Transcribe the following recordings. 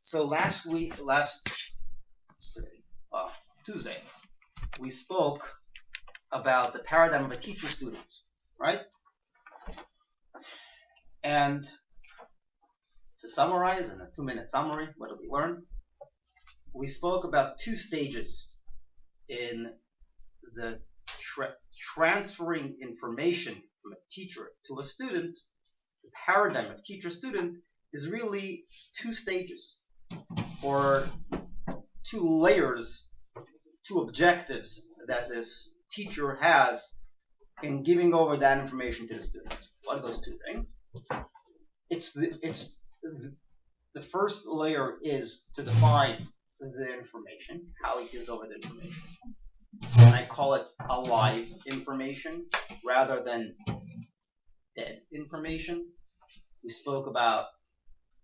So last Tuesday, we spoke about the paradigm of a teacher-student, right? And to summarize in a 2-minute summary, what did we learn? We spoke about two stages in the transferring information from a teacher to a student. The paradigm of teacher-student is really two stages, or two layers, two objectives that this teacher has in giving over that information to the student. What are those two things? The first layer is to define the information, how he gives over the information. And I call it alive information rather than dead information. We spoke about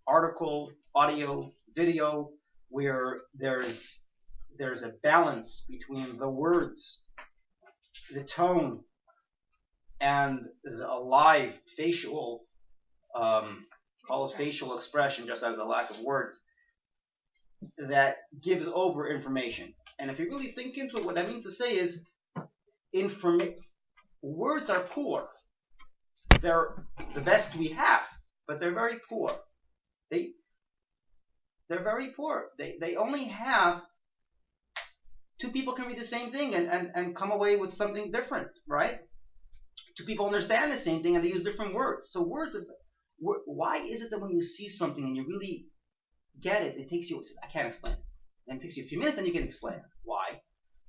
article, audio, video, where there's a balance between the words, the tone, and the alive facial, call it facial expression, just as a lack of words, that gives over information. And if you really think into it, what that means to say is, words are poor. They're the best we have, but they're very poor. They're very poor. They only have, two people can read the same thing and come away with something different, right? Two people understand the same thing and they use different words. So why is it that when you see something and you really get it, it takes you, I can't explain it. Then it takes you a few minutes, then you can explain it. Why?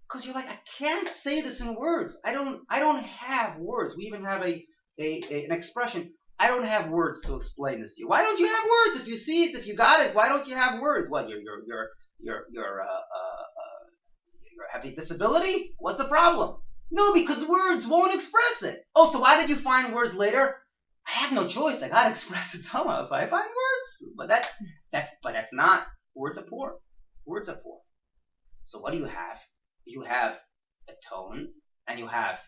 Because you're like, I can't say this in words. I don't have words. We even have an expression. I don't have words to explain this to you. Why don't you have words? If you see it, if you got it, why don't you have words? What, you have a disability? What's the problem? No, because words won't express it. Oh, so why did you find words later? I have no choice. I gotta express it somehow, so I find words. But that's not. Words are poor. Words are poor. So what do you have? You have a tone, and you have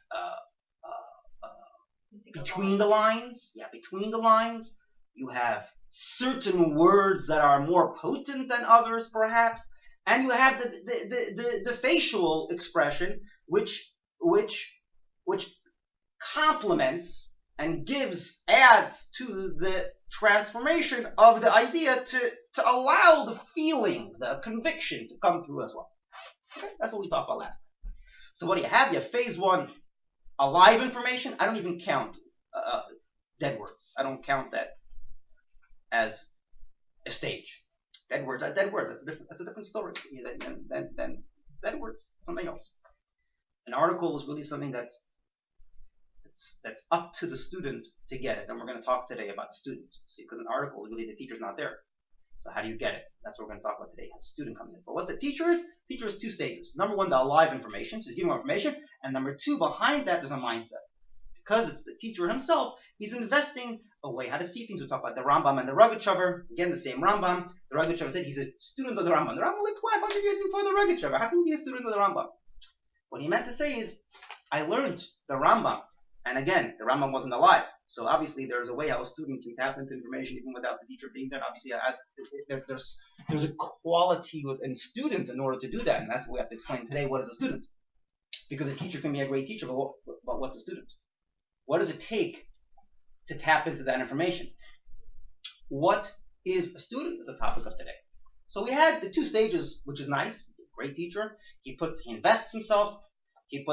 between the lines. Yeah, between the lines. You have certain words that are more potent than others, perhaps, and you have the facial expression, which complements and adds to the transformation of the idea to allow the feeling, the conviction to come through as well. Okay? That's what we talked about last time. So what do you have? You have phase one, alive information. I don't even count dead words. I don't count that as a stage. Dead words are dead words. That's a different story. Then it's dead words. Something else. An article is really something that's up to the student to get it. And we're going to talk today about students. See, because an article is really the teacher's not there. So how do you get it? That's what we're going to talk about today. How the student comes in. But what the teacher is two stages. Number one, the alive information. So he's giving more information. And number two, behind that, there's a mindset. Because it's the teacher himself, he's investing a way how to see things. We talk about the Rambam and the Rogatchover. Again, the same Rambam. The Rogatchover said he's a student of the Rambam. The Rambam lived 500 years before the Rogatchover. How can you be a student of the Rambam? What he meant to say is, I learned the Rambam. And again, the Rambam wasn't alive. So obviously there's a way how a student can tap into information even without the teacher being there. Obviously there's a quality within student in order to do that. And that's what we have to explain today. What is a student? Because a teacher can be a great teacher, but what's a student? What does it take to tap into that information? What is a student is the topic of today. So we had the two stages, which is nice. Great teacher. He invests himself. He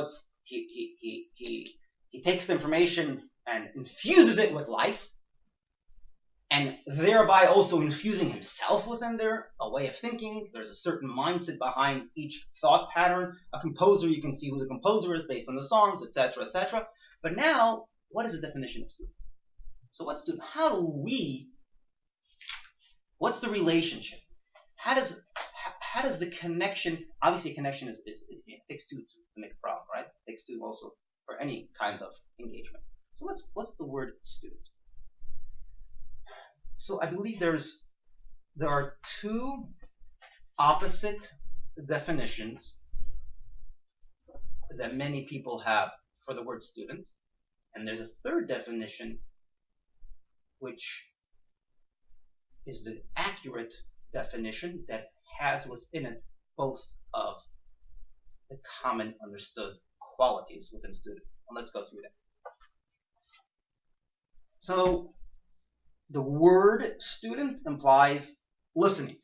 takes the information and infuses it with life, and thereby also infusing himself within there, a way of thinking. There's a certain mindset behind each thought pattern. A composer, you can see who the composer is based on the songs, etc., etc. But now, what is the definition of student? So what's student? What's the relationship? How does the connection, obviously a connection it takes two to make a problem, right? It takes two also for any kind of engagement. So what's the word student? So I believe there are two opposite definitions that many people have for the word student, and there's a third definition which is the accurate definition that has within it both of the common understood qualities within student. And let's go through that. So the word student implies listening.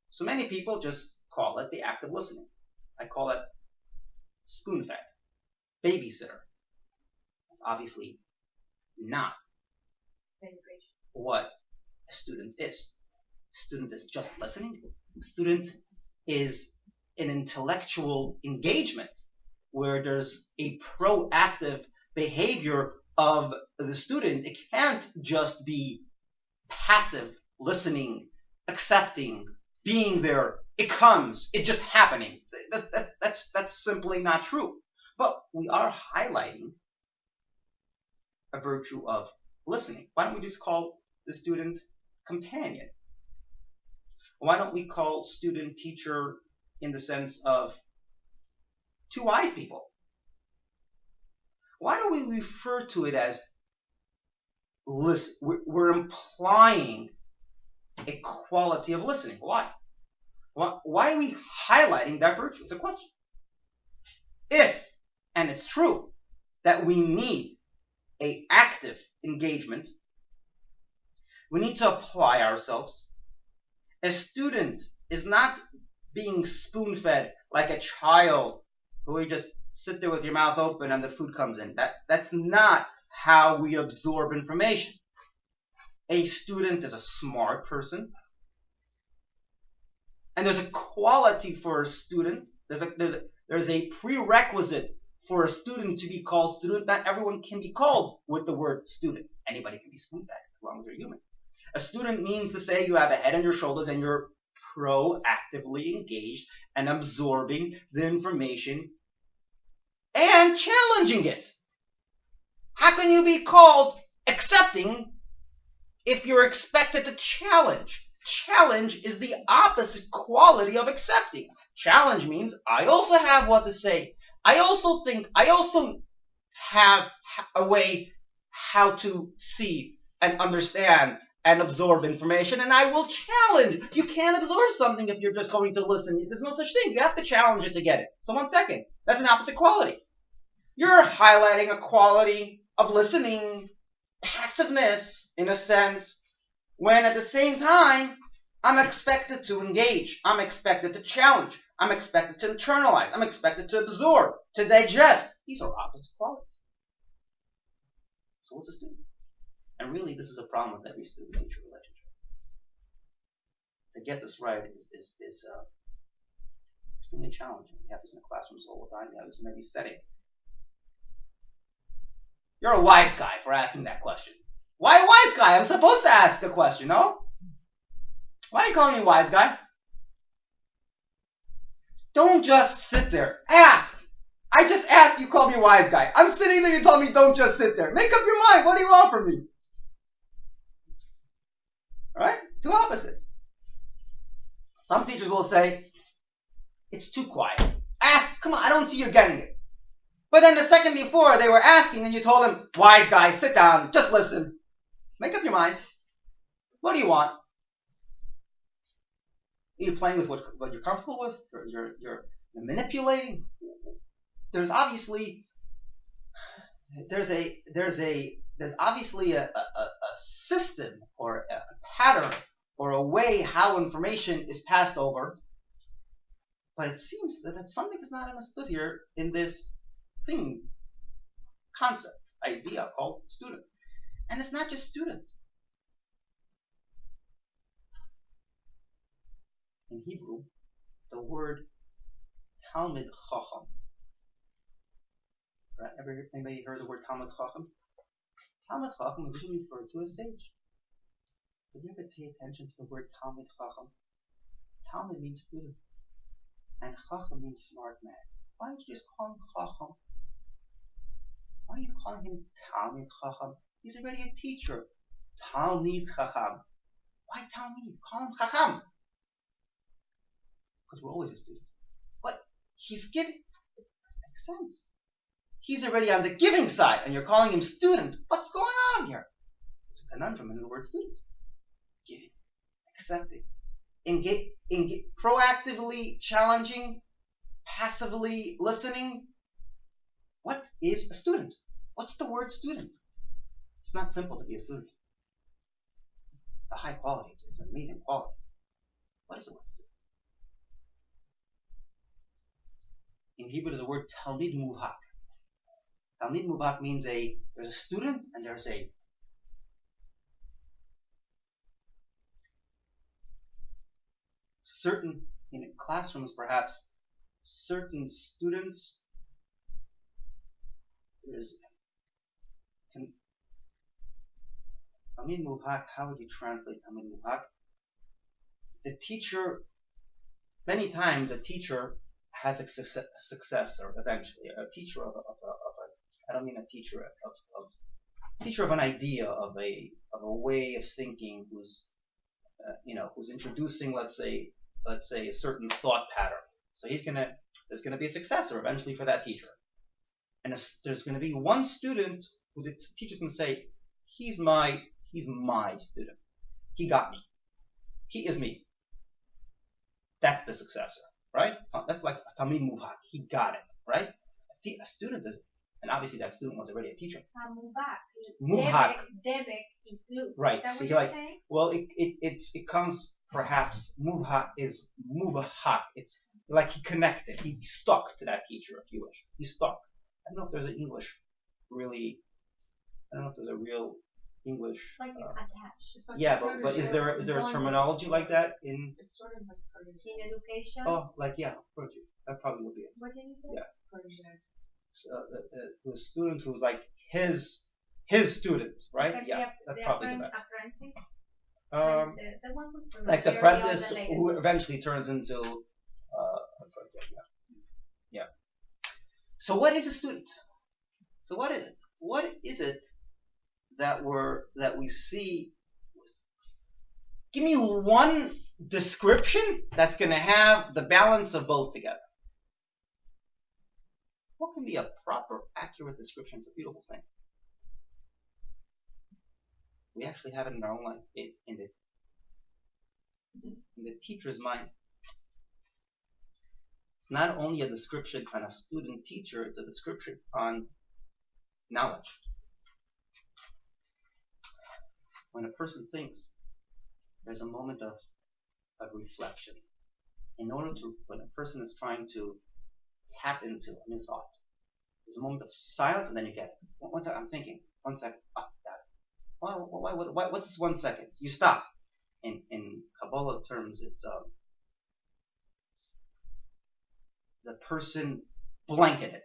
So many people just call it the act of listening. I call it spoon-fed, babysitter. That's obviously not what a student is. A student is just listening. A student is an intellectual engagement where there's a proactive behavior of the student. It can't just be passive listening, accepting, being there. It comes. It's just happening. That's simply not true. But we are highlighting a virtue of listening. Why don't we just call the student companion? Why don't we call student teacher in the sense of two wise people? Why don't we refer to it as listen? We're implying a quality of listening. Why? Why are we highlighting that virtue? It's a question. If, and it's true, that we need an active engagement, we need to apply ourselves. A student is not being spoon-fed like a child who you just sit there with your mouth open and the food comes in. That's not how we absorb information. A student is a smart person. And there's a quality for a student. There's a prerequisite for a student to be called student. Not everyone can be called with the word student. Anybody can be spoon-fed as long as they're human. A student means to say you have a head on your shoulders and you're proactively engaged and absorbing the information and challenging it. How can you be called accepting if you're expected to challenge? Challenge is the opposite quality of accepting. Challenge means I also have what to say. I also think, I also have a way how to see and understand and absorb information, and I will challenge. You can't absorb something if you're just going to listen. There's no such thing. You have to challenge it to get it. So 1 second. That's an opposite quality. You're highlighting a quality of listening, passiveness, in a sense, when at the same time, I'm expected to engage. I'm expected to challenge. I'm expected to internalize. I'm expected to absorb, to digest. These are opposite qualities. So what's a student? And really, this is a problem with every student-teacher relationship. To get this right is extremely challenging. You have this in the classrooms all the time. You have this in every setting. You're a wise guy for asking that question. Why a wise guy? I'm supposed to ask a question, no? Why are you calling me wise guy? Don't just sit there. Ask. I just asked you call me wise guy. I'm sitting there, you told me don't just sit there. Make up your mind. What do you want from me? Right? Two opposites. Some teachers will say, it's too quiet. Ask. Come on, I don't see you getting it. But then the second before, they were asking and you told them, wise guy, sit down, just listen. Make up your mind. What do you want? Are you playing with what you're comfortable with? You're manipulating? There's obviously a system or a pattern or a way how information is passed over. But it seems that something is not understood here in this concept, idea called student. And it's not just student. In Hebrew, the word Talmid Chacham. Right? Anybody heard the word Talmid Chacham? Talmid Chacham is usually referred to as sage. But you ever pay attention to the word Talmid Chacham? Talmid means student, and Chacham means smart man. Why don't you just call him Chacham? Why are you calling him Talmid Chacham? He's already a teacher. Talmid Chacham. Why Talmid? Call him Chacham. Because we're always a student. But he's giving. It doesn't make sense. He's already on the giving side, and you're calling him student. What's going on here? There's a conundrum in the word student. Giving, accepting, proactively challenging, passively listening. What is a student? What's the word student? It's not simple to be a student. It's a high quality. It's an amazing quality. What is the word student? In Hebrew, there's the word talmid mubhak. Talmid mubhak means there's a student and there's a certain, in classrooms perhaps, certain students, Talmid mubhak, how would you translate Talmid mubhak? The teacher, many times a teacher has a successor eventually, a teacher of I don't mean a teacher of an idea, of a way of thinking, who's introducing, let's say a certain thought pattern. So there's gonna be a successor eventually for that teacher, and there's gonna be one student who the teacher's gonna say, he's my student. He got me. He is me. That's the successor, right? That's like a Talmid mubhak. He got it, right? A student is, and obviously that student was already a teacher. Mubhak. Debek is blue. Right. Is that So what you're saying? Well, it comes perhaps mubhak is mubhak. It's like he connected. He stuck to that teacher, if you wish. He stuck. I don't know if there's an English really. I don't know if there's a real English. Like attached. It's like Yeah, but is there a terminology like that in? It's sort of like in education. Oh, like yeah, protege. That probably would be it. What did you say? Yeah. Protege. The student who's like his student, right? Like yeah, that's probably the best. Apprentice. The one who's like the apprentice who eventually turns into yeah. So what is a student? So what is it? What is it that we see? Give me one description that's going to have the balance of both together. What can be a proper, accurate description? It's a beautiful thing. We actually have it in our own life, in the teacher's mind. It's not only a description on a student teacher, it's a description on knowledge. When a person thinks, there's a moment of reflection. When a person is trying to tap into a new thought, there's a moment of silence and then you get it. One second, I'm thinking. 1 second. Got it. What's this 1 second? You stop. In Kabbalah terms, it's the person blanketed.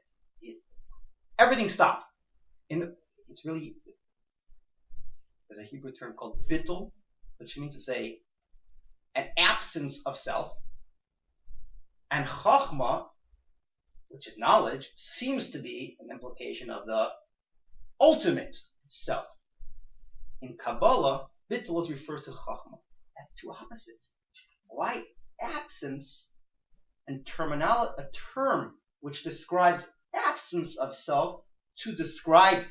Everything stopped. It's really, there's a Hebrew term called bittul, which means to say an absence of self. And chachma, which is knowledge, seems to be an implication of the ultimate self. In Kabbalah, bittul is referred to chachma. That's two opposites. Why absence and terminology, a term which describes absence of self, to describe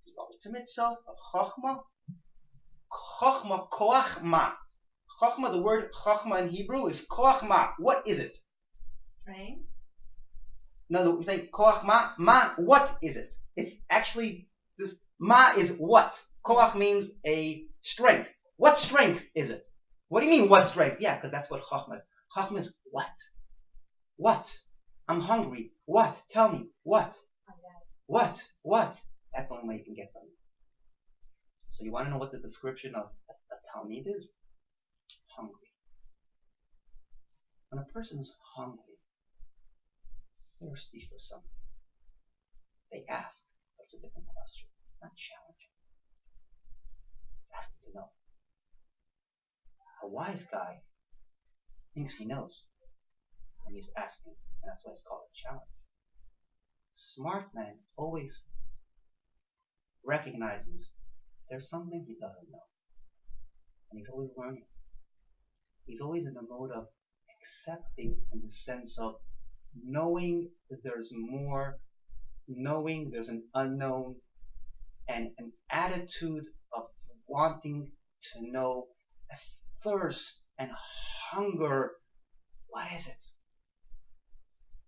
the ultimate self of chachma? Chachma, koach ma. Chachma, the word chachma in Hebrew is koach ma. What is it? Strength. No, we're saying koach ma. Ma, what is it? It's actually, this ma is what? Koach means a strength. What strength is it? What do you mean, what strength? Yeah, because that's what chachma is. Chachma is what? What? I'm hungry. What? Tell me. What? What? What? That's the only way you can get something. So you want to know what the description of a Talmid is? Hungry. When a person is hungry, thirsty for something, they ask. That's a different question. It's not challenging. It's asking to know. A wise guy thinks he knows, and he's asking, and that's why it's called a challenge. Smart man always recognizes there's something he doesn't know, and he's always learning. He's always in the mode of accepting, in the sense of knowing that there's more, knowing there's an unknown, and an attitude of wanting to know, a thirst And hunger, what is it?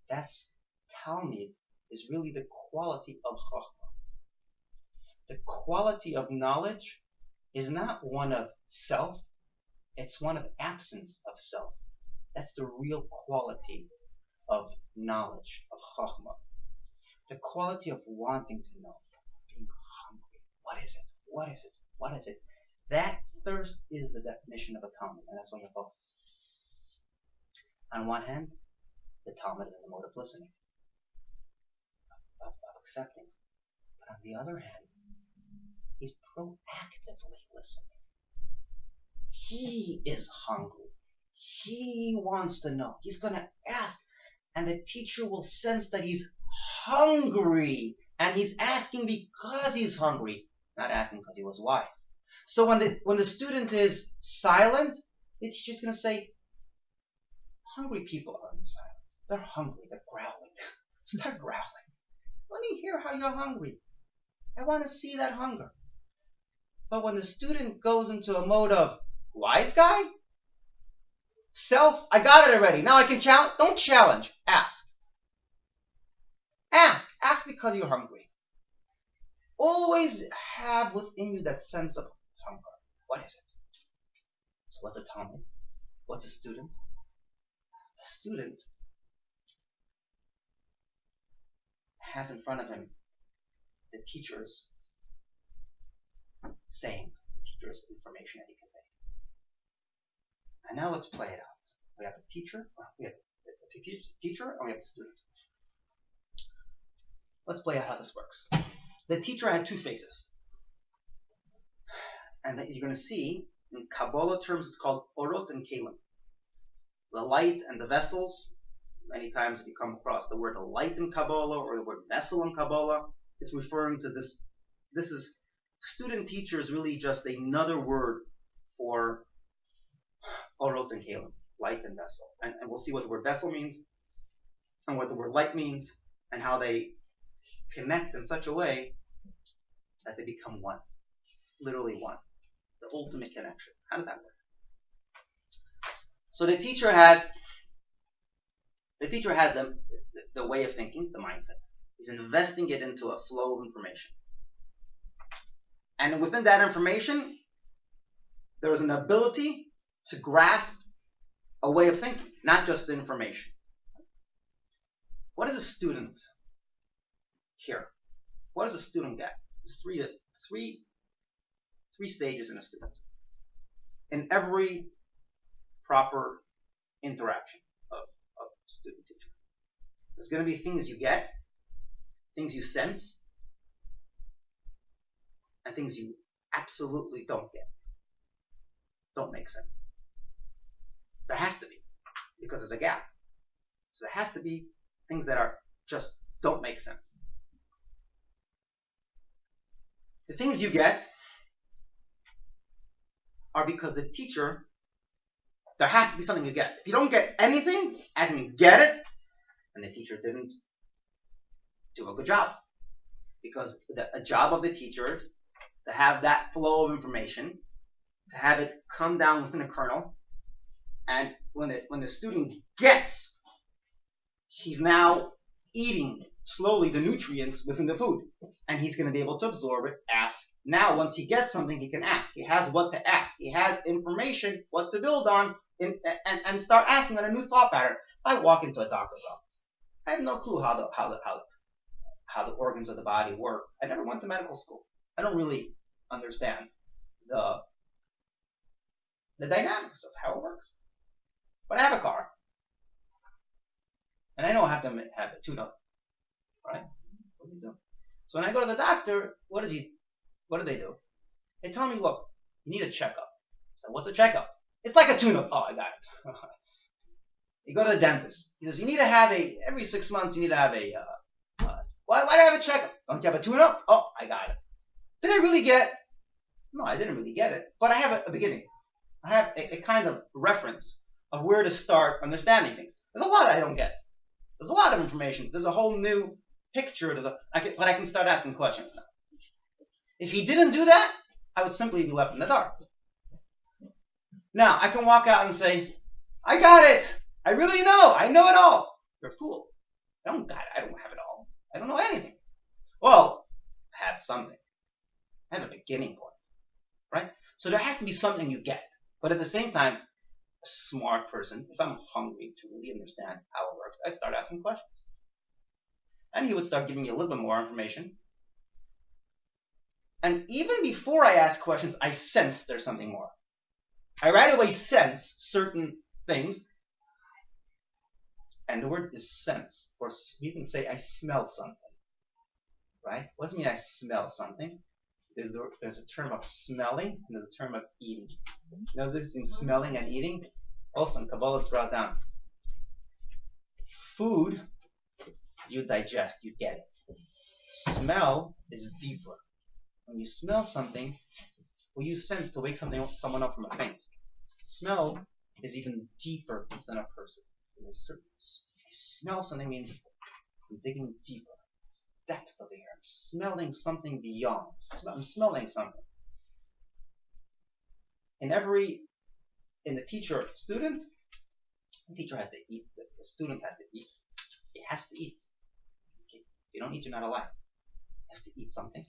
That's Talmud is really the quality of Chachma. The quality of knowledge is not one of self, it's one of absence of self. That's the real quality of knowledge, of Chachma. The quality of wanting to know, being hungry. What is it? What is it? What is it? That thirst is the definition of a Talmud, and that's why you have both. On one hand, the Talmud is in the mode of listening, of accepting. But on the other hand, he's proactively listening. He is hungry. He wants to know. He's going to ask, and the teacher will sense that he's hungry, and he's asking because he's hungry, not asking because he was wise. So when the student is silent, the teacher's going to say, hungry people aren't silent. They're hungry. They're growling. Start growling. Let me hear how you're hungry. I want to see that hunger. But when the student goes into a mode of wise guy, self, I got it already. Now I can challenge. Don't challenge. Ask. Ask. Ask because you're hungry. Always have within you that sense of hunger. What is it? So what's a Talmud? What's a student? A student has in front of him the teacher's saying, the teacher's information that he conveyed. And now let's play it out. We have the teacher, and we have the student. Let's play out how this works. The teacher had two faces. And that you're going to see, in Kabbalah terms, it's called orot and kelim. The light and the vessels. Many times if you come across the word light in Kabbalah or the word vessel in Kabbalah, it's referring to this. This is, student teacher is really just another word for orot and kelim, light and vessel. And we'll see what the word vessel means and what the word light means and how they connect in such a way that they become one. Literally one. The ultimate connection. How does that work? So the teacher has the way of thinking, the mindset. He's investing it into a flow of information. And within that information, there is an ability to grasp a way of thinking, not just the information. What does a student hear? What does a student get? There's three stages in a student. In every proper interaction of student-teacher. There's going to be things you get, things you sense, and things you absolutely don't get. Don't make sense. There has to be, because there's a gap. So there has to be things that are just don't make sense. The things you get are because the teacher, there has to be something you get. If you don't get anything, as in get it, then the teacher didn't do a good job. Because a job of the teacher is to have that flow of information, to have it come down within a kernel, and when the student gets, he's now eating slowly the nutrients within the food, and he's going to be able to absorb it, ask. Now, once he gets something, he can ask. He has what to ask. He has information, what to build on, and start asking on a new thought pattern. I walk into a doctor's office. I have no clue how the organs of the body work. I never went to medical school. I don't really understand the dynamics of how it works. But I have a car, and I know I have to have it tuned up, right? What do you do? So when I go to the doctor, what do they do? They tell me, look, you need a checkup. So what's a checkup? It's like a tune-up. Oh, I got it. You go to the dentist. He says, you need to have every 6 months, you need to have why do I have a checkup? Don't you have a tune-up? Oh, I got it. Did I really get? No, I didn't really get it. But I have a beginning. I have a kind of reference of where to start understanding things. There's a lot I don't get. There's a lot of information. There's a whole new picture. But I can start asking questions now. If he didn't do that, I would simply be left in the dark. Now, I can walk out and say, I got it. I really know. I know it all. You're a fool. I don't got it. I don't have it all. I don't know anything. Well, I have something. I have a beginning point, right? So there has to be something you get. But at the same time, a smart person, if I'm hungry to really understand how it works, I'd start asking questions. And he would start giving me a little bit more information. And even before I ask questions, I sense there's something more. I right away sense certain things. And the word is sense. Or you can say I smell something. Right? What does it mean I smell something? There's a term of smelling and there's a term of eating. You know this in smelling and eating? Also in Kabbalah is brought down. Food, you digest, you get it. Smell is deeper. When you smell something, will you sense to wake someone up from a faint? Smell is even deeper than a person. You smell something means I'm digging deeper. Depth of the air. I'm smelling something beyond. I'm smelling something. In the teacher-student, the teacher has to eat. The student has to eat. He has to eat. Okay. If you don't eat, you're not alive. He has to eat something.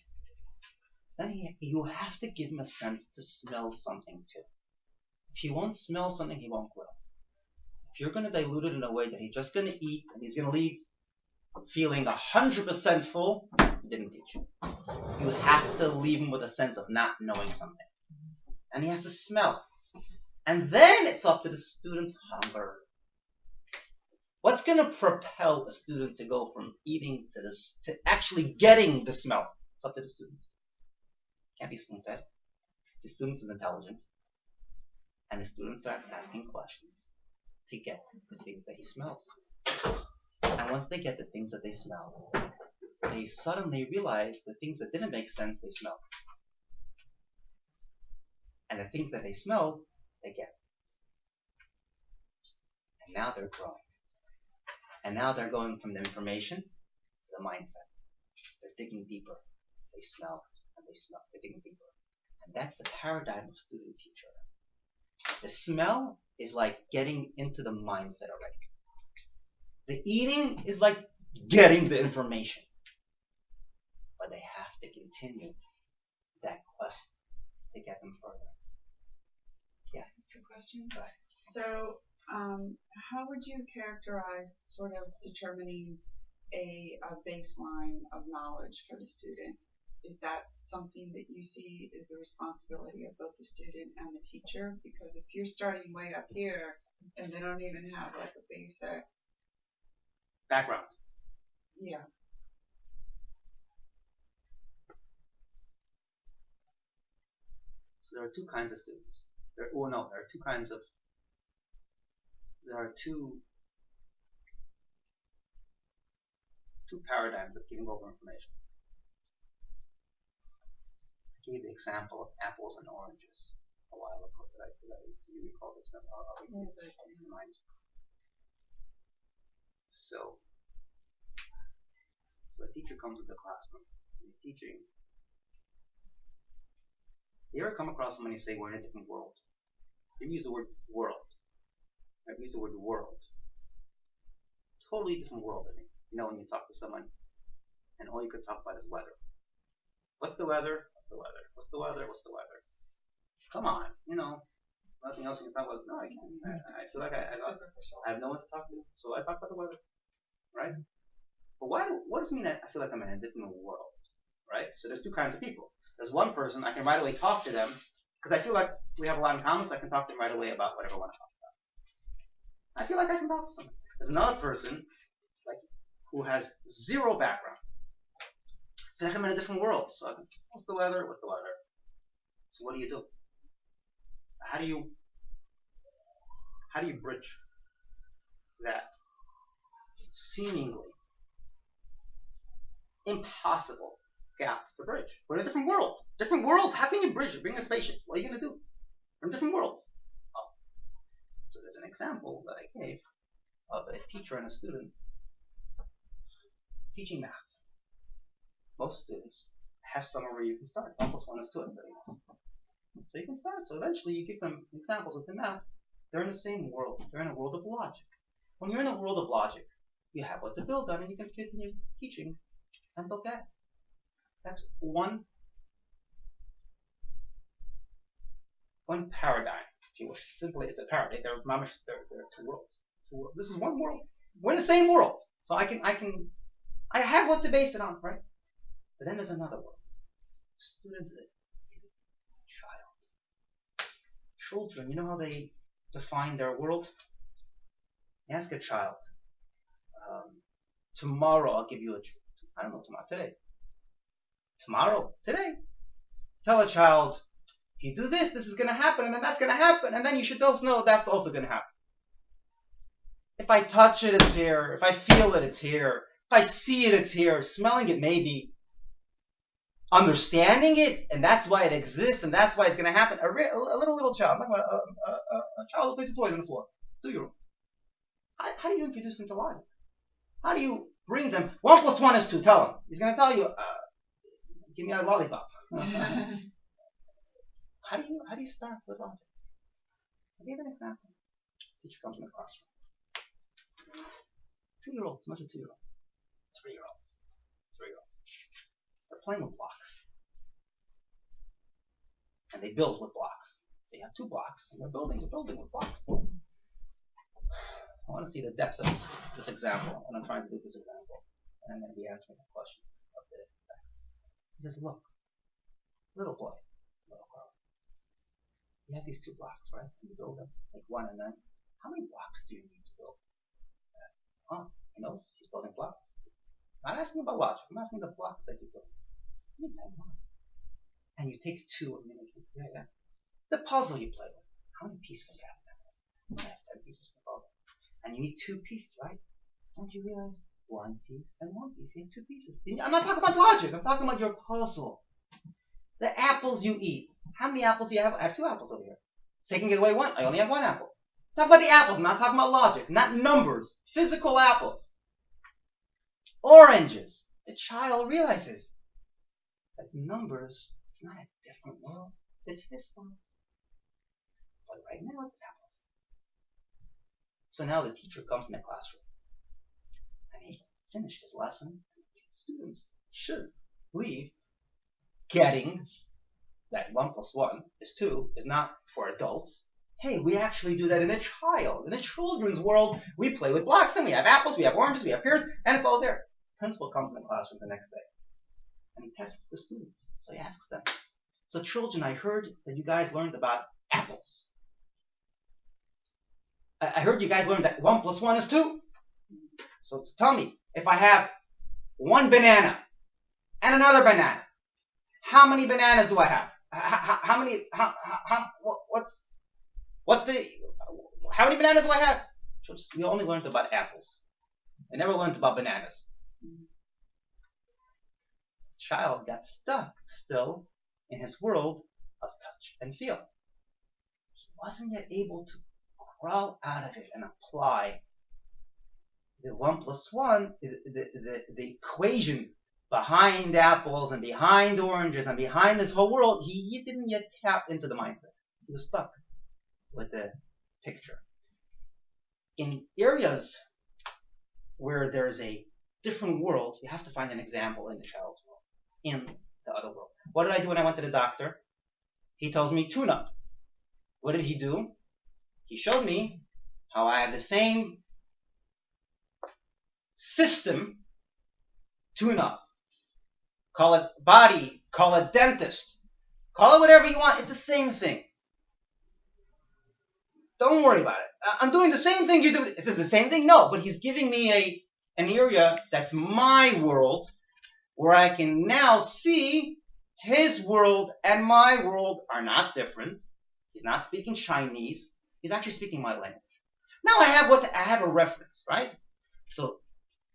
Then you have to give him a sense to smell something too. If he won't smell something, he won't grow. If you're going to dilute it in a way that he's just going to eat and he's going to leave feeling 100% full, he didn't teach you. You have to leave him with a sense of not knowing something. And he has to smell. And then it's up to the student's hunger. What's going to propel a student to go from eating to actually getting the smell? It's up to the student. Can't be spoon-fed. The student is intelligent. And the student starts asking questions to get the things that he smells. And once they get the things that they smell, they suddenly realize the things that didn't make sense, they smell. And the things that they smell, they get. And now they're growing. And now they're going from the information to the mindset. They're digging deeper. They smell and they smell. They're digging deeper. And that's the paradigm of student-teacher. The smell is like getting into the mindset already. The eating is like getting the information. But they have to continue that quest to get them further. Yeah. Just a question. So, how would you characterize sort of determining a baseline of knowledge for the student? Is that something that you see is the responsibility of both the student and the teacher? Because if you're starting way up here and they don't even have like a basic background. Yeah. So there are two kinds of students. There are two paradigms of giving over information. I gave the example of apples and oranges a while ago. Do you recall this? I'll remind you. So a teacher comes into the classroom and he's teaching. You ever come across someone and say we're in a different world? You use the word world. I've used the word world. Totally different world, I think. You know, when you talk to someone and all you could talk about is weather. What's the weather? What's the weather? What's the weather? What's the weather? Come on, you know, nothing else you can talk about. No, I can't. I have no one to talk to, so I talk about the weather, right? But what does it mean that I feel like I'm in a different world, right? So there's two kinds of people. There's one person, I can right away talk to them, because I feel like we have a lot in common, so I can talk to them right away about whatever I want to talk about. I feel like I can talk to someone. There's another person, like, who has zero background. I feel like I'm in a different world. So I can, what's the weather? What's the weather? So what do you do? How do you bridge that seemingly impossible gap to bridge? We're in a different world. Different worlds. How can you bridge it? Bring a spaceship. What are you going to do? We're in different worlds. Oh. So there's an example that I gave of a teacher and a student teaching math. Most students have somewhere where you can start. 1 + 1 is 2 at 30 minutes. So you can start. So eventually you give them examples within math. They're in the same world. They're in a world of logic. When you're in a world of logic, you have what to build on, and you can continue teaching and look at it. That's one paradigm, if you wish. Simply, it's a paradigm. There are two worlds. This is one world. We're in the same world. So I have what to base it on, right? But then there's another world. Student is a child. Children, you know how they define their world? You ask a child, tomorrow I'll give you today. Tomorrow, today. Tell a child, if you do this, this is going to happen, and then that's going to happen, and then you should also know that's also going to happen. If I touch it, it's here. If I feel it, it's here. If I see it, it's here. Smelling it, maybe. Understanding it, and that's why it exists, and that's why it's going to happen. A little child, a child who plays with toys on the floor, 2-year-old. How do you introduce them to logic? How do you bring them? 1 + 1 is 2. Tell him. He's going to tell you, give me a lollipop. How do you start with logic? I'll give an example. Teacher comes in the classroom. 2-year-olds, much of 2-year-olds, 3-year-olds. They're playing with blocks, and they build with blocks. So you have 2 blocks, and they're building with blocks. I want to see the depth of this example, and I'm trying to do this example, and I'm going to be answering the question of the effect. He says, look, little boy, little girl, you have these 2 blocks, right? And you build them, like one, and then how many blocks do you need to build? He knows she's building blocks. I'm not asking about logic. I'm asking the blocks that you build. You need 10 blocks. And you take 2 and you make it. Yeah. The puzzle you play with. How many pieces do you have? I have 10 pieces in the puzzle. And you need 2 pieces, right? Don't you realize 1 piece and 1 piece? You have 2 pieces. I'm not talking about logic. I'm talking about your puzzle. The apples you eat. How many apples do you have? I have 2 apples over here. Taking it away 1. I only have 1 apple. Talk about the apples. I'm not talking about logic. Not numbers. Physical apples. Oranges. The child realizes that numbers is not a different world. It's his world. But right now it's apples. So now the teacher comes in the classroom and he finished his lesson. Students should leave getting that 1 + 1 is 2 is not for adults. Hey, we actually do that in a child. In a children's world, we play with blocks and we have apples, we have oranges, we have pears, and it's all there. The principal comes in the classroom the next day and he tests the students. So he asks them, so children, I heard that you guys learned about apples. I heard you guys learned that 1 + 1 is 2. So tell me, if I have 1 banana and another banana, how many bananas do I have? How many bananas do I have? We only learned about apples. I never learned about bananas. The child got stuck still in his world of touch and feel. He wasn't yet able to grow out of it and apply the 1 + 1, the equation behind apples and behind oranges and behind this whole world. He didn't yet tap into the mindset. He was stuck with the picture. In areas where there's a different world, you have to find an example in the child's world, in the other world. What did I do when I went to the doctor? He tells me tune-up. What did he do? He showed me how I have the same system, tune-up. Call it body, call it dentist, call it whatever you want. It's the same thing. Don't worry about it. I'm doing the same thing you do. Is it the same thing? No, but he's giving me an area that's my world where I can now see his world and my world are not different. He's not speaking Chinese. He's actually speaking my language. Now I have a reference, right? So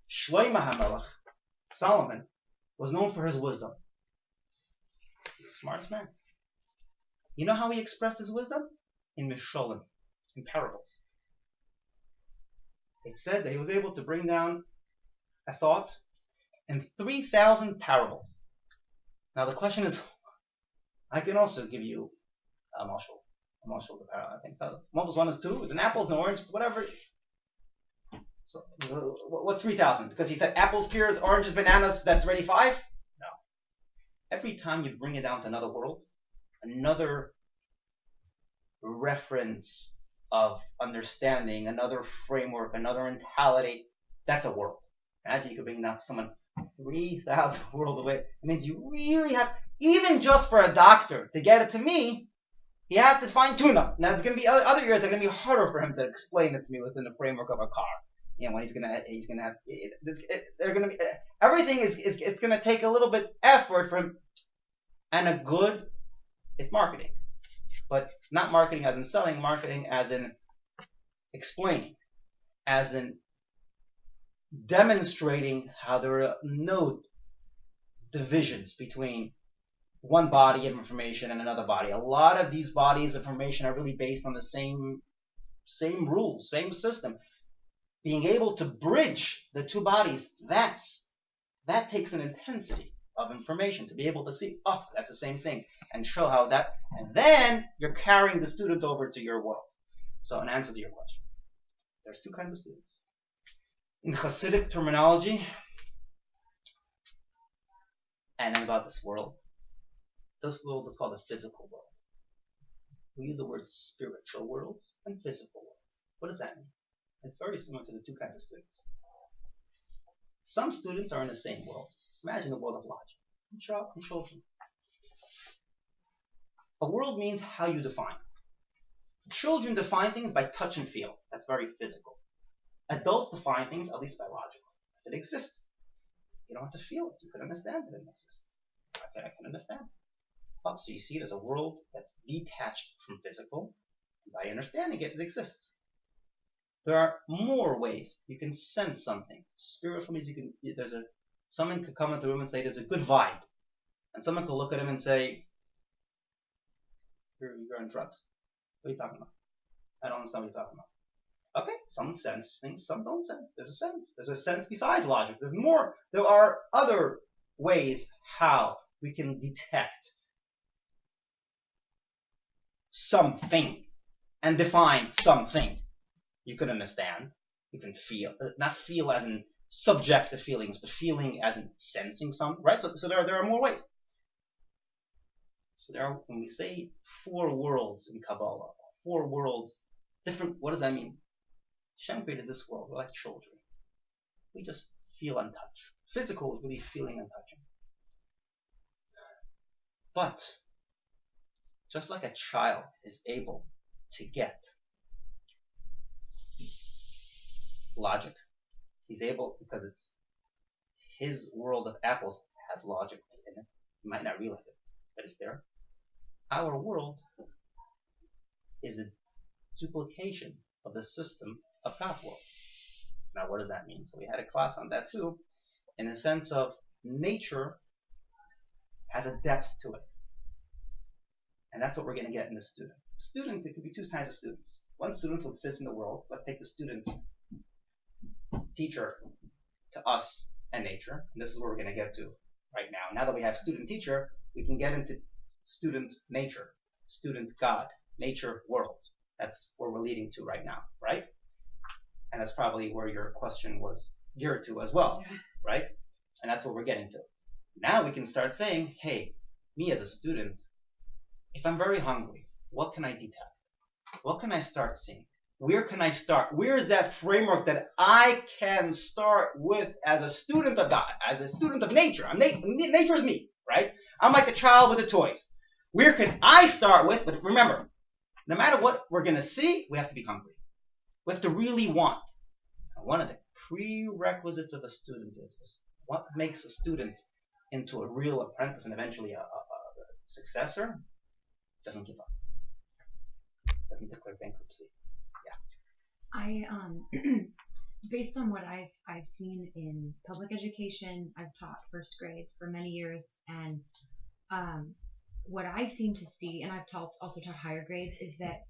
Shlomo HaMelech, Solomon, was known for his wisdom. Smartest man. You know how he expressed his wisdom? In Misholim, in parables. It says that he was able to bring down a thought in 3,000 parables. Now the question is, I can also give you Marshall. Marshall's apparently, I think. Marshall's 1 is 2. With an apples and oranges, whatever. So, what's 3,000? Because he said apples, pears, oranges, bananas, that's already 5? No. Every time you bring it down to another world, another reference of understanding, another framework, another mentality, that's a world. Imagine you could bring down someone 3,000 worlds away. It means you really have, even just for a doctor to get it to me, he has to find tuna. Now, it's going to be other years that are going to be harder for him to explain it to me within the framework of a car. You know, when he's gonna have, they're gonna be, everything it's gonna take a little bit effort for him, and it's marketing, but not marketing as in selling, marketing as in explaining, as in demonstrating how there are no divisions between one body of information and another body. A lot of these bodies of information are really based on the same rules, same system. Being able to bridge the two bodies, that takes an intensity of information to be able to see, oh, that's the same thing, and show how that, and then you're carrying the student over to your world. So, in answer to your question, there's 2 kinds of students. In Hasidic terminology, and about this world is called the physical world. We use the word spiritual worlds and physical worlds. What does that mean? It's very similar to the 2 kinds of students. Some students are in the same world. Imagine the world of logic. And children. A world means how you define. Children define things by touch and feel. That's very physical. Adults define things, at least by logic. If it exists, you don't have to feel it. You can understand that it exists. I can understand. Oh, so you see there's a world that's detached from physical. And by understanding it, it exists. There are more ways you can sense something. Spiritual means someone could come into the room and say there's a good vibe. And someone could look at him and say, you're on drugs. What are you talking about? I don't understand what you're talking about. Okay, some sense things, some don't sense. There's a sense. There's a sense besides logic. There's more. There are other ways how we can detect something and define something. You can understand, you can feel, not feel as in subjective feelings, but feeling as in sensing something, right? So there are more ways. So when we say 4 worlds in Kabbalah, 4 worlds, different, what does that mean? Hashem created this world, we're like children. We just feel and touch. Physical is really feeling and touching. But, just like a child is able to get logic. He's able, because it's his world of apples has logic in it. You might not realize it, but it's there. Our world is a duplication of the system of God's world. Now, what does that mean? So we had a class on that too, in the sense of nature has a depth to it. And that's what we're going to get in the student. Student, there could be 2 kinds of students. One student who exists in the world. Let's take the student teacher to us and nature. And this is where we're going to get to right now. Now that we have student teacher, we can get into student nature, student God, nature world. That's where we're leading to right now, right? And that's probably where your question was geared to as well, right? And that's what we're getting to. Now we can start saying, hey, me as a student, if I'm very hungry, what can I detect? What can I start seeing? Where can I start? Where is that framework that I can start with as a student of God, as a student of nature? Nature is me, right? I'm like the child with the toys. Where can I start with? But remember, no matter what we're going to see, we have to be hungry. We have to really want. And one of the prerequisites of a student is this. What makes a student into a real apprentice and eventually a successor? Doesn't give up. Doesn't declare bankruptcy. I based on what I've seen in public education, I've taught first grades for many years, and what I seem to see, and I've also taught higher grades, is that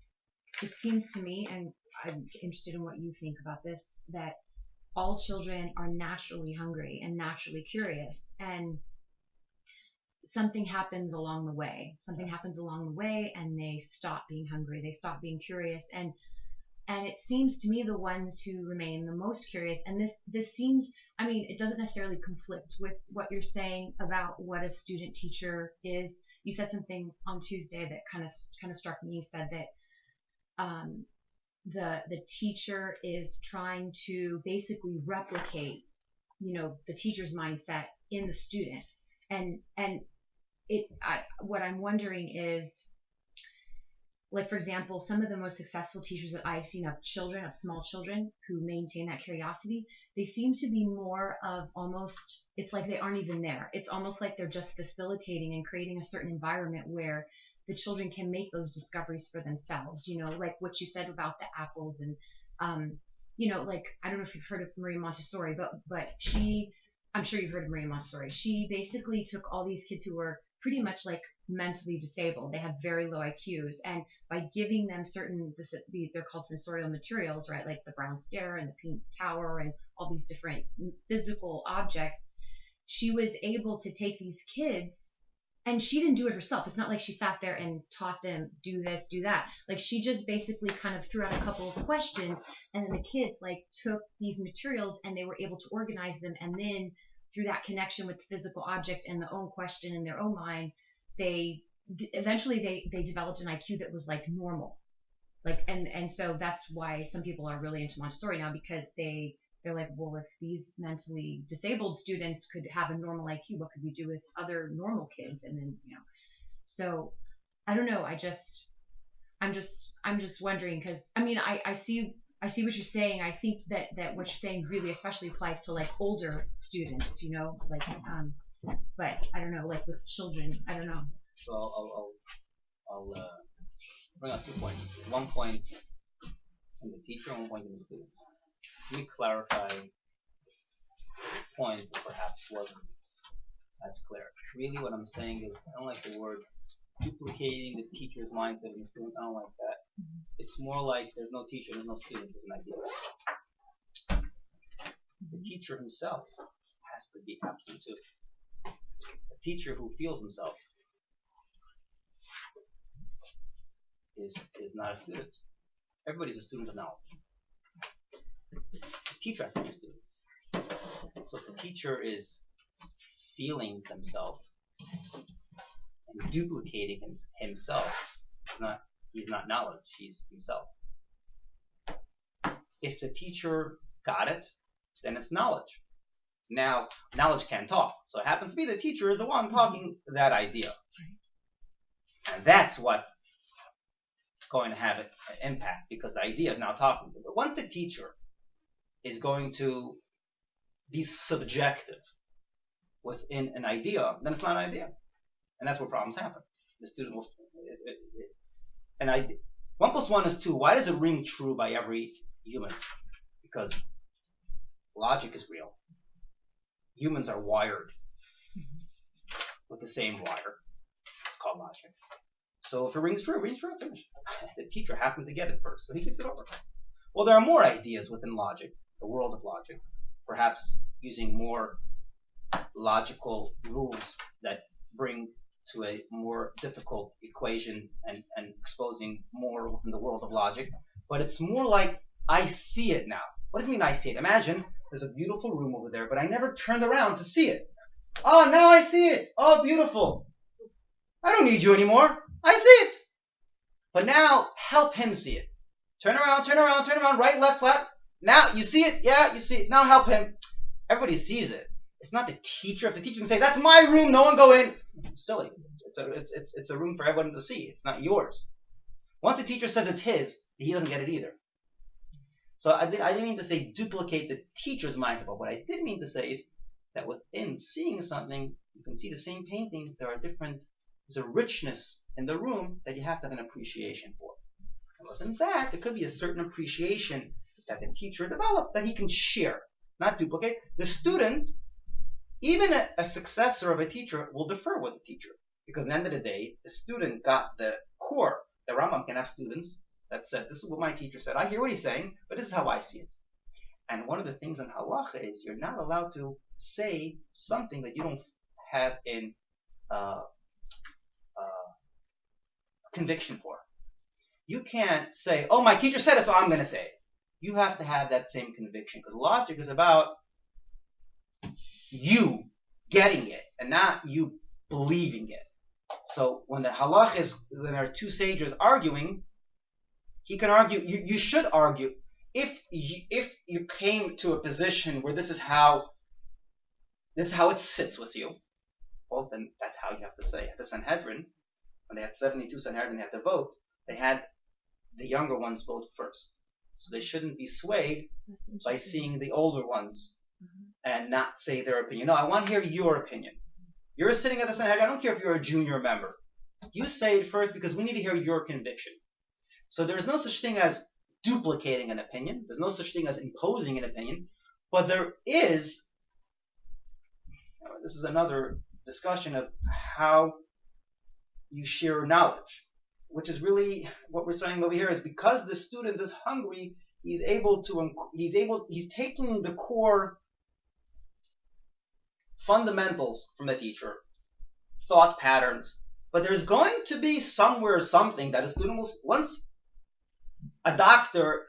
it seems to me, and I'm interested in what you think about this, that all children are naturally hungry and naturally curious, and something happens along the way. Something happens along the way, and they stop being hungry. They stop being curious, and it seems to me the ones who remain the most curious. And this seems, I mean, it doesn't necessarily conflict with what you're saying about what a student teacher is. You said something on Tuesday that kind of struck me. You said that the teacher is trying to basically replicate, the teacher's mindset in the student, and what I'm wondering is, like, for example, some of the most successful teachers that I've seen of small children who maintain that curiosity, they seem to be more of almost, it's like they aren't even there. It's almost like they're just facilitating and creating a certain environment where the children can make those discoveries for themselves, like what you said about the apples and, like, I don't know if you've heard of Maria Montessori, but I'm sure you've heard of Maria Montessori. She basically took all these kids who were pretty much like mentally disabled. They had very low IQs, and by giving them these, they're called sensorial materials, right? Like the brown stair and the pink tower and all these different physical objects. She was able to take these kids, and she didn't do it herself. It's not like she sat there and taught them, do this, do that. Like, she just basically kind of threw out a couple of questions, and then the kids like took these materials and they were able to organize them, and then through that connection with the physical object and the own question in their own mind, they eventually developed an IQ that was like normal. Like, and so that's why some people are really into Montessori now, because they're like, well, if these mentally disabled students could have a normal IQ, what could we do with other normal kids? And then, so I don't know. I'm just wondering, because I mean, I see what you're saying. I think that what you're saying really especially applies to like older students, like, but I don't know, like with children, I don't know. So I'll bring up 2 points. 1 point from the teacher, 1 point from the students. Let me clarify the point that perhaps wasn't as clear. Really what I'm saying is, I don't like the word duplicating the teacher's mindset in the student. I don't like that. It's more like there's no teacher, there's no student, there's an idea. The teacher himself has to be absent too. A teacher who feels himself is not a student. Everybody's a student of knowledge. The teacher has to be a student. So if the teacher is feeling himself and duplicating himself, he's not knowledge, he's himself. If the teacher got it, then it's knowledge. Now, knowledge can talk. So it happens to be the teacher is the one talking that idea. And that's what's going to have an impact, because the idea is now talking. But once the teacher is going to be subjective within an idea, then it's not an idea. And that's where problems happen. The student will... And 1 + 1 is 2. Why does it ring true by every human? Because logic is real. Humans are wired with the same wire. It's called logic. So if it rings true, finish. The teacher happened to get it first, so he gives it over. Well, there are more ideas within logic, the world of logic, perhaps using more logical rules that bring to a more difficult equation and exposing more within the world of logic. But it's more like, I see it now. What does it mean I see it? Imagine there's a beautiful room over there, but I never turned around to see it. Oh, now I see it. Oh, beautiful. I don't need you anymore. I see it. But now, help him see it. Turn around, right, left, flat. Now, you see it? Yeah, you see it. Now help him. Everybody sees it. It's not the teacher. If the teacher can say, that's my room, no one go in. Silly. It's a room for everyone to see. It's not yours. Once the teacher says it's his, he doesn't get it either. So I didn't mean to say duplicate the teacher's mindset, but what I did mean to say is that within seeing something, you can see the same painting. There's a richness in the room that you have to have an appreciation for. And within that, there could be a certain appreciation that the teacher develops that he can share, not duplicate. The student, even a successor of a teacher, will defer with the teacher, because at the end of the day, the student got the core. The Rambam can have students that said, this is what my teacher said. I hear what he's saying, but this is how I see it. And one of the things in halacha is you're not allowed to say something that you don't have in uh, uh, conviction for. You can't say, "Oh, my teacher said it, so I'm going to say it." You have to have that same conviction, because logic is about you getting it and not you believing it. So when the halach is, when there are two sages arguing, he can argue. You should argue. If you came to a position where this is how it sits with you, well, then that's how you have to say. At the Sanhedrin, when they had 72 Sanhedrin, they had to vote. They had the younger ones vote first, so they shouldn't be swayed by seeing the older ones and not say their opinion. No, I want to hear your opinion. You're sitting at the Sanhedrin. I don't care if you're a junior member. You say it first because we need to hear your conviction. So there's no such thing as duplicating an opinion. There's no such thing as imposing an opinion. But there is, this is another discussion of how you share knowledge, which is really what we're saying over here is because the student is hungry, he's taking the core fundamentals from the teacher, thought patterns, but there's going to be somewhere something that a student will, once a doctor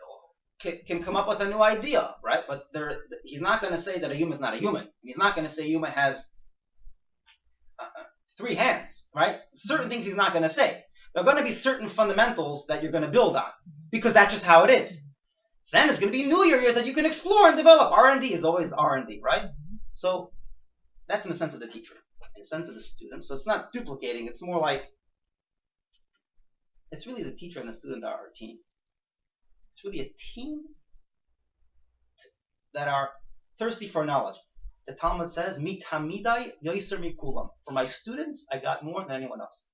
can come up with a new idea, right? But he's not going to say that a human is not a human. He's not going to say a human has 3 hands, right? Certain things he's not going to say. There are going to be certain fundamentals that you're going to build on because that's just how it is. Then there's going to be new areas that you can explore and develop. R&D is always R&D, right? So that's in the sense of the teacher, in the sense of the student. So it's not duplicating. It's more like it's really the teacher and the student that are a team. It's really a team that are thirsty for knowledge. The Talmud says, "Mi tamidai yoiser mikulam." For my students, I got more than anyone else.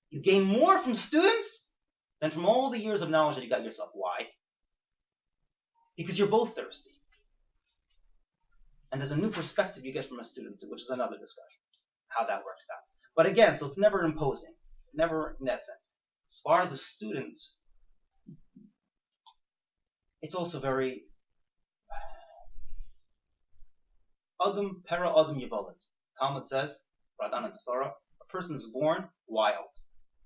You gain more from students than from all the years of knowledge that you got yourself. Why? Because you're both thirsty. And there's a new perspective you get from a student, which is another discussion, how that works out. But again, so it's never imposing, never in that sense. As far as the student, it's also very Adam para Adam Yivalid. Talmud says, Radan and Torah, a person is born wild.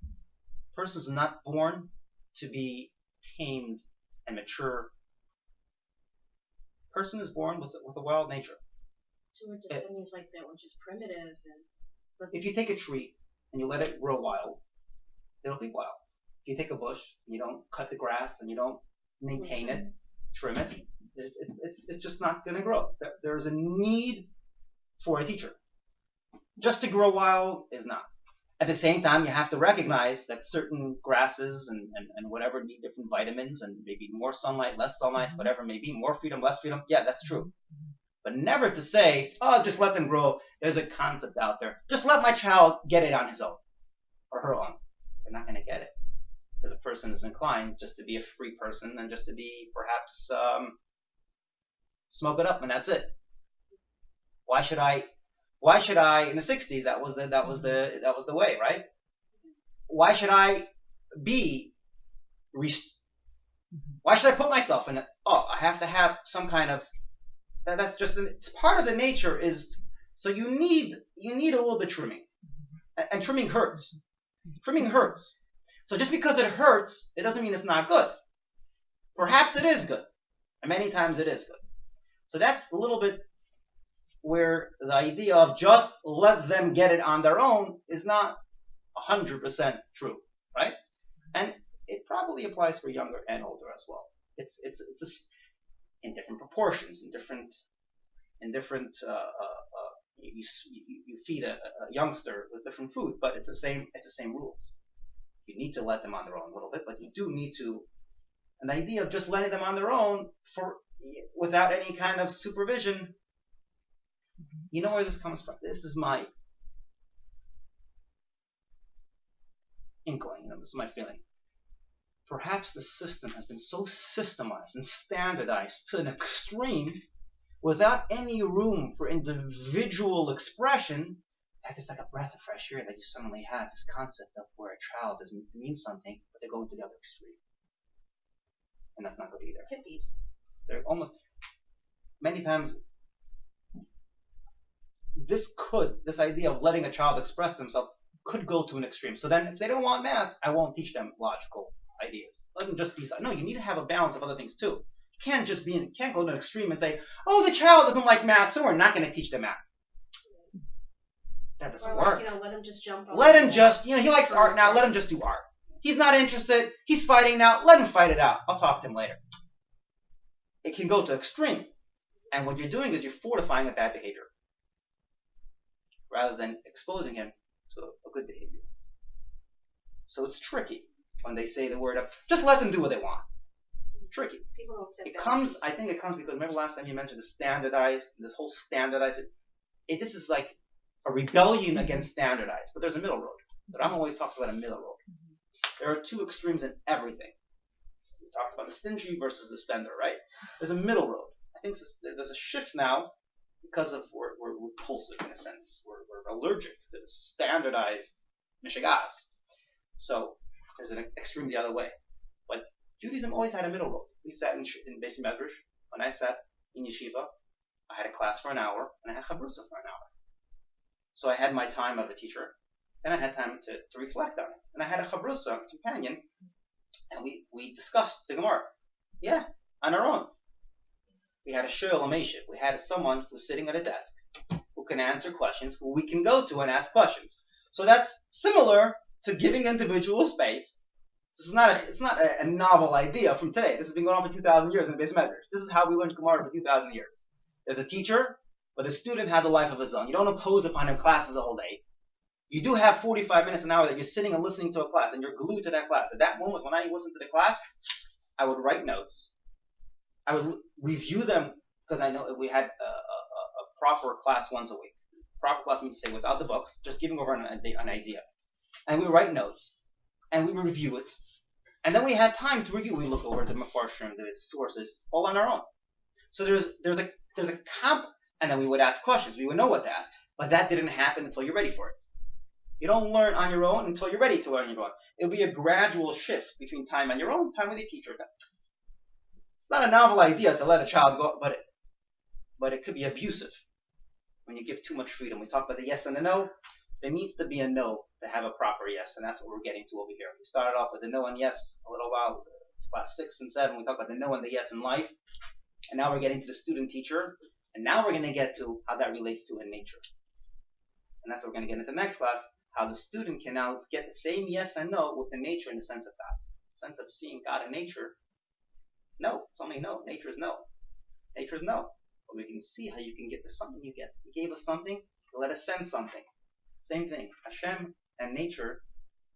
A person is not born to be tamed and mature. A person is born with a wild nature. So it just means like that, which is primitive. If you take a tree and you let it grow wild, it'll be wild. If you take a bush and you don't cut the grass and you don't maintain it, trim it, it's just not going to grow. There's a need for a teacher. Just to grow wild is not. At the same time, you have to recognize that certain grasses and whatever need different vitamins and maybe more sunlight, less sunlight, whatever may be, more freedom, less freedom. Yeah, that's true. But never to say, oh, just let them grow. There's a concept out there. Just let my child get it on his own or her own. They're not going to get it. Because a person is inclined just to be a free person and just to be perhaps smoke it up and that's it. Why should I in the 60s that was the way, right? Why should I why should I put myself in it? Oh, I have to have some kind of that's just it's part of the nature is so you need a little bit trimming. And trimming hurts. Trimming hurts. So just because it hurts, it doesn't mean it's not good. Perhaps it is good. And many times it is good. So that's a little bit where the idea of just let them get it on their own is not 100% true, right? And it probably applies for younger and older as well. It's in different proportions, in different you feed a youngster with different food, but it's the same rules. You need to let them on their own a little bit, but you do need to. And the idea of just letting them on their own without any kind of supervision, you know where this comes from. This is my inkling, this is my feeling. Perhaps the system has been so systemized and standardized to an extreme without any room for individual expression that it's like a breath of fresh air that you suddenly have this concept of where a child means something, but they're going to the other extreme. And that's not good either. They're almost, many times, this idea of letting a child express themselves could go to an extreme. So then if they don't want math, I won't teach them logical ideas. Let them just be, no, you need to have a balance of other things too. You can't go to an extreme and say, oh, the child doesn't like math, so we're not going to teach them math. That doesn't work. Let him just jump on. Let him just, he likes art now, let him just do art. He's not interested, he's fighting now, let him fight it out. I'll talk to him later. It can go to extreme. And what you're doing is you're fortifying a bad behavior rather than exposing him to a good behavior. So it's tricky when they say the word of, just let them do what they want. It's tricky. People don't say that. I think it comes because, remember last time you mentioned the standardized, this whole standardized, this is like a rebellion against standardized, but there's a middle road. But I'm always talks about a middle road. There are two extremes in everything. We talked about the stingy versus the spender, right? There's a middle road. I think there's a shift now because of we're repulsive in a sense. We're allergic to standardized mishigas. So there's an extreme the other way. But Judaism always had a middle road. We sat in Beis Medrash. When I sat in yeshiva, I had a class for an hour and I had chabrusa for an hour. So I had my time of a teacher, and I had time to reflect on it. And I had a chabrusa, a companion, and we discussed the Gemara. Yeah, on our own. We had a shul ameshiv. We had someone who's sitting at a desk who can answer questions, who we can go to and ask questions. So that's similar to giving individual space. It's not a novel idea from today. This has been going on for 2,000 years in the Beis Medrash. This is how we learned Gemara for 2,000 years. There's a teacher, but the student has a life of his own. You don't impose upon him classes the whole day. You do have 45 minutes an hour that you're sitting and listening to a class, and you're glued to that class. At that moment, when I listened to the class, I would write notes. I would review them because I know we had a proper class once a week. Proper class means to say without the books, just giving over an idea. And we would write notes, and we would review it. And then we had time to review. We look over the mafarshim, the sources, all on our own. So there's a comp, and then we would ask questions. We would know what to ask. But that didn't happen until you're ready for it. You don't learn on your own until you're ready to learn on your own. It'll be a gradual shift between time on your own, time with your teacher. It's not a novel idea to let a child go, but it could be abusive when you give too much freedom. We talk about the yes and the no. There needs to be a no to have a proper yes, and that's what we're getting to over here. We started off with the no and yes a little while, class 6 and 7. We talked about the no and the yes in life, and now we're getting to the student-teacher, and now we're going to get to how that relates to in nature. And that's what we're going to get into the next class, how the student can now get the same yes and no with the nature in the sense of God. The sense of seeing God in nature. No, it's only no. Nature is no. Nature is no. But we can see how you can get to something you get. He gave us something, let us send something. Same thing. Hashem and nature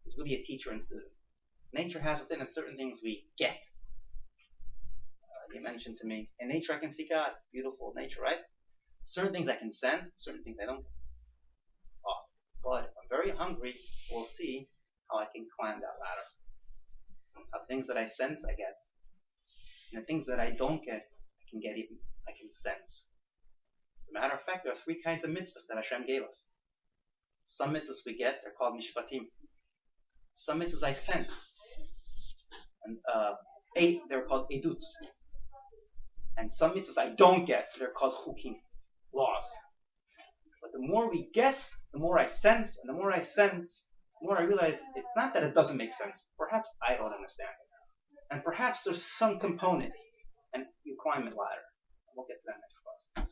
is really a teacher and student. Nature has within it certain things we get. You mentioned to me, in nature I can see God. Beautiful nature, right? Certain things I can sense, certain things I don't. But if I'm very hungry, we'll see how I can climb that ladder. How things that I sense, I get. And the things that I don't get, I can sense. As a matter of fact, there are 3 kinds of mitzvahs that Hashem gave us. Some mitzvahs we get, they're called mishpatim. Some mitzvahs I sense. And 8, they're called edut. And some mitzvahs I don't get, they're called chukim, laws. But the more we get, the more I sense, and the more I sense, the more I realize it's not that it doesn't make sense. Perhaps I don't understand it. And perhaps there's some component, and you climb the ladder. We'll get to that next class.